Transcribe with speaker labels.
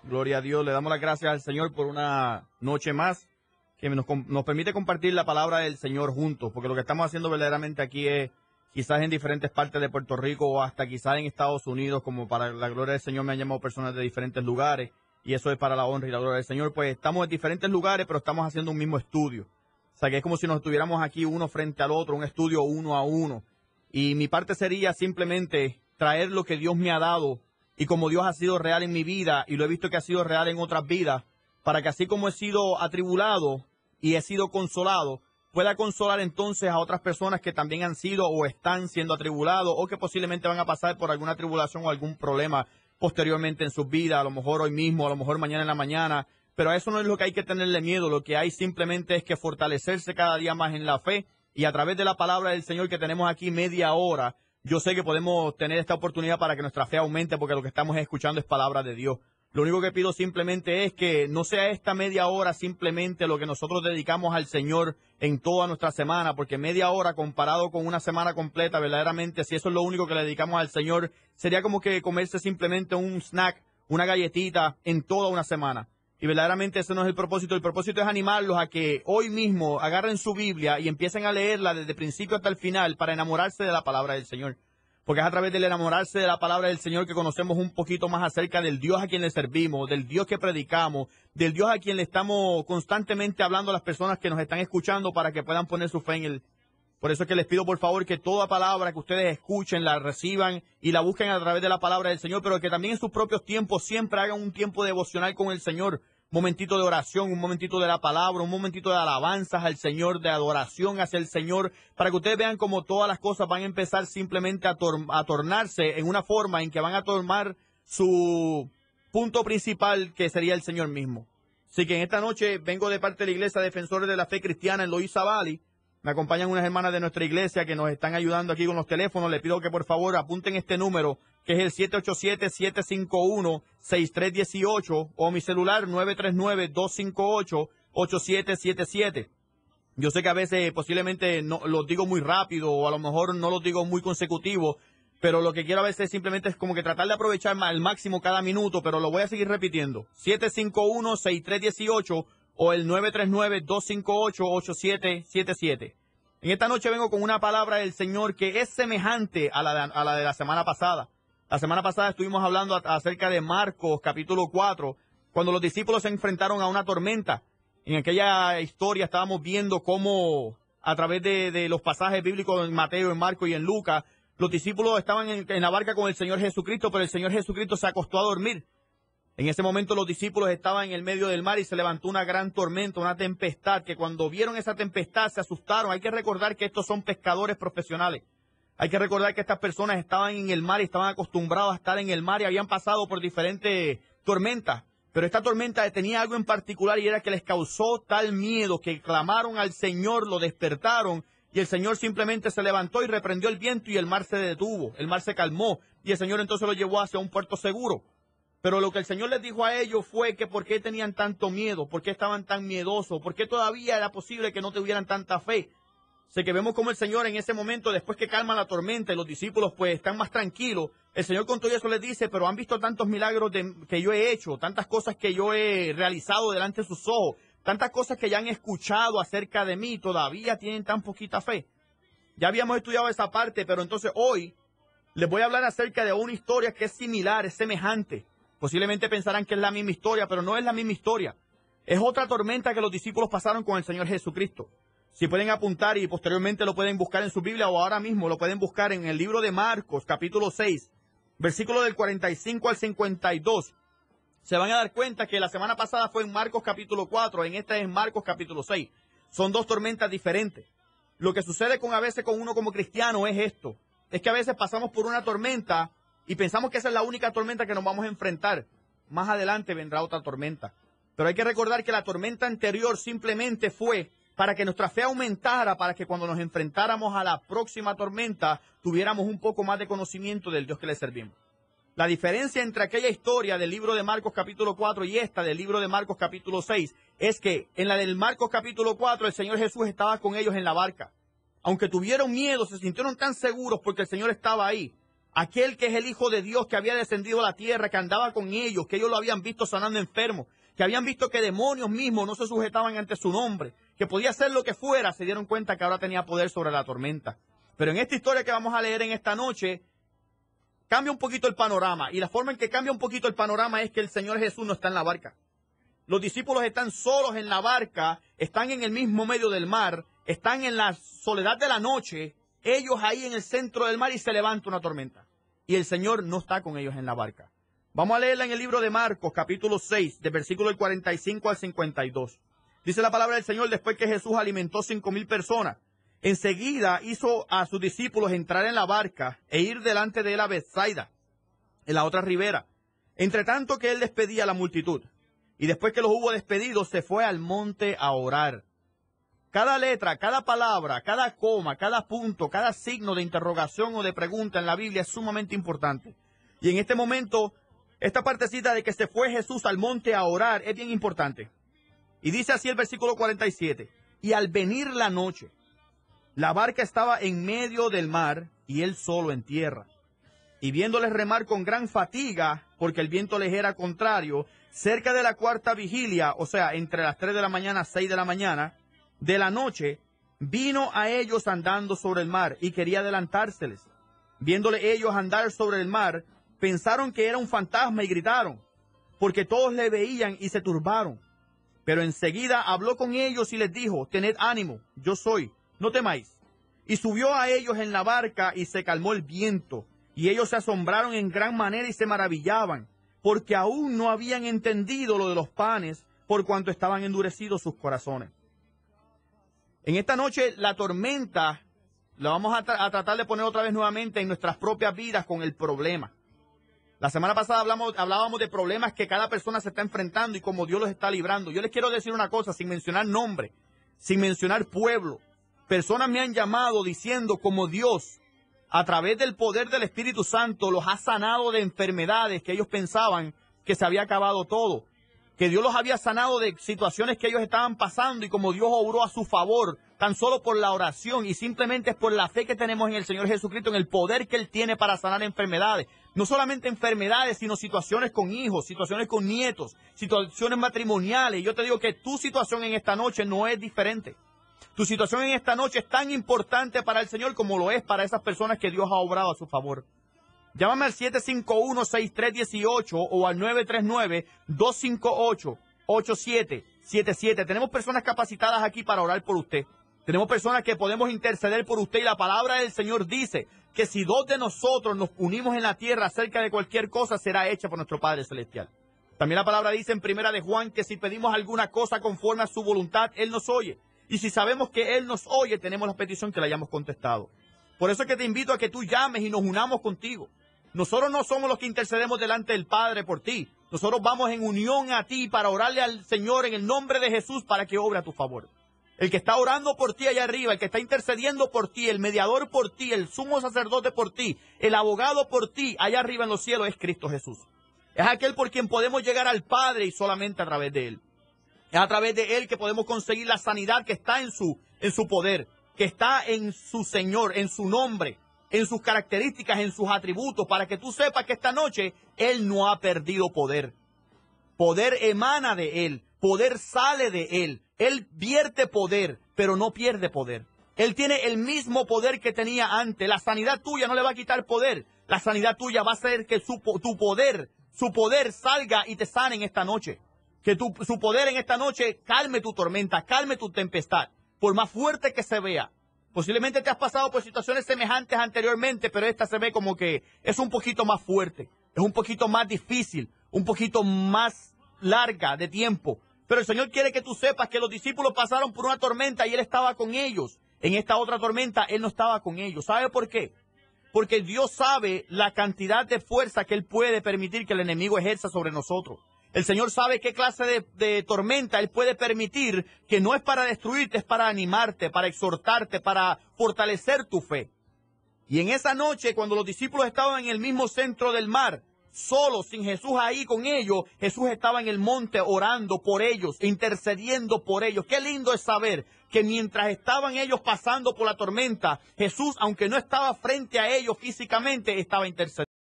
Speaker 1: Gloria a Dios. Le damos las gracias al Señor por una noche más que nos permite compartir la palabra del Señor juntos, porque lo que estamos haciendo verdaderamente aquí es quizás en diferentes partes de Puerto Rico o hasta quizás en Estados Unidos, como para la gloria del Señor me han llamado personas de diferentes lugares y eso es para la honra y la gloria del Señor. Pues estamos en diferentes lugares, pero estamos haciendo un mismo estudio. O sea que es como si nos estuviéramos aquí uno frente al otro, un estudio uno a uno. Y mi parte sería simplemente traer lo que Dios me ha dado y como Dios ha sido real en mi vida y lo he visto que ha sido real en otras vidas, para que así como he sido atribulado y he sido consolado, pueda consolar entonces a otras personas que también han sido o están siendo atribulados o que posiblemente van a pasar por alguna tribulación o algún problema posteriormente en sus vidas, a lo mejor hoy mismo, a lo mejor mañana en la mañana. Pero a eso no es lo que hay que tenerle miedo, lo que hay simplemente es que fortalecerse cada día más en la fe y a través de la palabra del Señor que tenemos aquí media hora, yo sé que podemos tener esta oportunidad para que nuestra fe aumente porque lo que estamos escuchando es palabra de Dios. Lo único que pido simplemente es que no sea esta media hora simplemente lo que nosotros dedicamos al Señor en toda nuestra semana, porque media hora comparado con una semana completa, verdaderamente, si eso es lo único que le dedicamos al Señor, sería como que comerse simplemente un snack, una galletita en toda una semana. Y verdaderamente ese no es el propósito. El propósito es animarlos a que hoy mismo agarren su Biblia y empiecen a leerla desde el principio hasta el final para enamorarse de la palabra del Señor. Porque es a través del enamorarse de la palabra del Señor que conocemos un poquito más acerca del Dios a quien le servimos, del Dios que predicamos, del Dios a quien le estamos constantemente hablando a las personas que nos están escuchando para que puedan poner su fe en Él. Por eso es que les pido por favor que toda palabra que ustedes escuchen, la reciban y la busquen a través de la palabra del Señor, pero que también en sus propios tiempos siempre hagan un tiempo devocional con el Señor. Un momentito de oración, un momentito de la palabra, un momentito de alabanzas al Señor, de adoración hacia el Señor, para que ustedes vean cómo todas las cosas van a empezar simplemente a tornarse en una forma en que van a tomar su punto principal, que sería el Señor mismo. Así que en esta noche vengo de parte de la Iglesia Defensores de la Fe Cristiana en Loíza Valley. Me acompañan unas hermanas de nuestra iglesia que nos están ayudando aquí con los teléfonos. Les pido que por favor apunten este número, que es el 787-751-6318 o mi celular 939-258-8777. Yo sé que a veces posiblemente no los digo muy rápido o a lo mejor no los digo muy consecutivos, pero lo que quiero a veces simplemente es como que tratar de aprovechar al máximo cada minuto, pero lo voy a seguir repitiendo. 751-6318 o el 939-258-8777. En esta noche vengo con una palabra del Señor que es semejante a la de la semana pasada. La semana pasada estuvimos hablando acerca de Marcos capítulo 4, cuando los discípulos se enfrentaron a una tormenta. En aquella historia estábamos viendo cómo a través de los pasajes bíblicos en Mateo, en Marcos y en Lucas, los discípulos estaban en la barca con el Señor Jesucristo, pero el Señor Jesucristo se acostó a dormir. En ese momento los discípulos estaban en el medio del mar y se levantó una gran tormenta, una tempestad, que cuando vieron esa tempestad se asustaron. Hay que recordar que estos son pescadores profesionales. Hay que recordar que estas personas estaban en el mar y estaban acostumbrados a estar en el mar y habían pasado por diferentes tormentas. Pero esta tormenta tenía algo en particular y era que les causó tal miedo que clamaron al Señor, lo despertaron y el Señor simplemente se levantó y reprendió el viento y el mar se detuvo, el mar se calmó y el Señor entonces lo llevó hacia un puerto seguro. Pero lo que el Señor les dijo a ellos fue que por qué tenían tanto miedo, por qué estaban tan miedosos, por qué todavía era posible que no tuvieran tanta fe. Sé que vemos como el Señor en ese momento, después que calma la tormenta y los discípulos pues están más tranquilos, el Señor con todo eso les dice, pero han visto tantos milagros que yo he hecho, tantas cosas que yo he realizado delante de sus ojos, tantas cosas que ya han escuchado acerca de mí, todavía tienen tan poquita fe. Ya habíamos estudiado esa parte, pero entonces hoy les voy a hablar acerca de una historia que es similar, es semejante. Posiblemente pensarán que es la misma historia, pero no es la misma historia. Es otra tormenta que los discípulos pasaron con el Señor Jesucristo. Si pueden apuntar y posteriormente lo pueden buscar en su Biblia o ahora mismo lo pueden buscar en el libro de Marcos, capítulo 6, versículo del 45 al 52. Se van a dar cuenta que la semana pasada fue en Marcos capítulo 4, en esta es en Marcos capítulo 6. Son dos tormentas diferentes. Lo que sucede a veces con uno como cristiano es esto. Es que a veces pasamos por una tormenta y pensamos que esa es la única tormenta que nos vamos a enfrentar. Más adelante vendrá otra tormenta. Pero hay que recordar que la tormenta anterior simplemente fue para que nuestra fe aumentara, para que cuando nos enfrentáramos a la próxima tormenta tuviéramos un poco más de conocimiento del Dios que le servimos. La diferencia entre aquella historia del libro de Marcos capítulo 4 y esta del libro de Marcos capítulo 6 es que en la del Marcos capítulo 4 el Señor Jesús estaba con ellos en la barca. Aunque tuvieron miedo, se sintieron tan seguros porque el Señor estaba ahí. aquel que es el Hijo de Dios, que había descendido a la tierra, que andaba con ellos, que ellos lo habían visto sanando enfermos, que habían visto que demonios mismos no se sujetaban ante su nombre, que podía hacer lo que fuera, se dieron cuenta que ahora tenía poder sobre la tormenta. Pero en esta historia que vamos a leer en esta noche, cambia un poquito el panorama. Y la forma en que cambia un poquito el panorama es que el Señor Jesús no está en la barca. Los discípulos están solos en la barca, están en el mismo medio del mar, están en la soledad de la noche, ellos ahí en el centro del mar, y se levanta una tormenta. Y el Señor no está con ellos en la barca. Vamos a leerla en el libro de Marcos, capítulo 6, del versículo del 45 al 52. Dice la palabra del Señor: después que Jesús alimentó 5,000 personas, enseguida hizo a sus discípulos entrar en la barca e ir delante de él a Betsaida, en la otra ribera, entre tanto que él despedía a la multitud. Y después que los hubo despedido, se fue al monte a orar. Cada letra, cada palabra, cada coma, cada punto, cada signo de interrogación o de pregunta en la Biblia es sumamente importante. Y en este momento, esta partecita de que se fue Jesús al monte a orar es bien importante. Y dice así el versículo 47. Y al venir la noche, la barca estaba en medio del mar y él solo en tierra. Y viéndoles remar con gran fatiga, porque el viento les era contrario, cerca de la cuarta vigilia, o sea, entre las 3 de la mañana a 6 de la mañana de la noche, vino a ellos andando sobre el mar y quería adelantárseles. Viéndole ellos andar sobre el mar, pensaron que era un fantasma y gritaron, porque todos le veían y se turbaron. Pero enseguida habló con ellos y les dijo: tened ánimo, yo soy, no temáis. Y subió a ellos en la barca y se calmó el viento. Y ellos se asombraron en gran manera y se maravillaban, porque aún no habían entendido lo de los panes, por cuanto estaban endurecidos sus corazones. En esta noche la tormenta la vamos a tratar de poner otra vez nuevamente en nuestras propias vidas con el problema. La semana pasada hablábamos de problemas que cada persona se está enfrentando y cómo Dios los está librando. Yo les quiero decir una cosa, sin mencionar nombre, sin mencionar pueblo. Personas me han llamado diciendo cómo Dios, a través del poder del Espíritu Santo, los ha sanado de enfermedades que ellos pensaban que se había acabado todo. Que Dios los había sanado de situaciones que ellos estaban pasando y como Dios obró a su favor, tan solo por la oración y simplemente es por la fe que tenemos en el Señor Jesucristo, en el poder que Él tiene para sanar enfermedades. No solamente enfermedades, sino situaciones con hijos, situaciones con nietos, situaciones matrimoniales. Yo te digo que tu situación en esta noche no es diferente. Tu situación en esta noche es tan importante para el Señor como lo es para esas personas que Dios ha obrado a su favor. Llámame al 751-6318 o al 939-258-8777. Tenemos personas capacitadas aquí para orar por usted. Tenemos personas que podemos interceder por usted y la palabra del Señor dice que si 2 de nosotros nos unimos en la tierra acerca de cualquier cosa será hecha por nuestro Padre Celestial. También la palabra dice en Primera de Juan que si pedimos alguna cosa conforme a su voluntad, Él nos oye. Y si sabemos que Él nos oye, tenemos la petición que le hayamos contestado. Por eso es que te invito a que tú llames y nos unamos contigo. Nosotros no somos los que intercedemos delante del Padre por ti. Nosotros vamos en unión a ti para orarle al Señor en el nombre de Jesús para que obre a tu favor. El que está orando por ti allá arriba, el que está intercediendo por ti, el mediador por ti, el sumo sacerdote por ti, el abogado por ti, allá arriba en los cielos es Cristo Jesús. Es aquel por quien podemos llegar al Padre y solamente a través de Él. Es a través de Él que podemos conseguir la sanidad que está en su poder, que está en su Señor, en su nombre, en sus características, en sus atributos, para que tú sepas que esta noche Él no ha perdido poder. Poder emana de Él, poder sale de Él. Él vierte poder, pero no pierde poder. Él tiene el mismo poder que tenía antes. La sanidad tuya no le va a quitar poder. La sanidad tuya va a hacer que su poder salga y te sane en esta noche. Que su poder en esta noche calme tu tormenta, calme tu tempestad, por más fuerte que se vea. Posiblemente te has pasado por situaciones semejantes anteriormente, pero esta se ve como que es un poquito más fuerte, es un poquito más difícil, un poquito más larga de tiempo. Pero el Señor quiere que tú sepas que los discípulos pasaron por una tormenta y Él estaba con ellos. En esta otra tormenta Él no estaba con ellos. ¿Sabe por qué? Porque Dios sabe la cantidad de fuerza que Él puede permitir que el enemigo ejerza sobre nosotros. El Señor sabe qué clase de tormenta Él puede permitir, que no es para destruirte, es para animarte, para exhortarte, para fortalecer tu fe. Y en esa noche, cuando los discípulos estaban en el mismo centro del mar, solos, sin Jesús ahí con ellos, Jesús estaba en el monte orando por ellos, intercediendo por ellos. Qué lindo es saber que mientras estaban ellos pasando por la tormenta, Jesús, aunque no estaba frente a ellos físicamente, estaba intercediendo.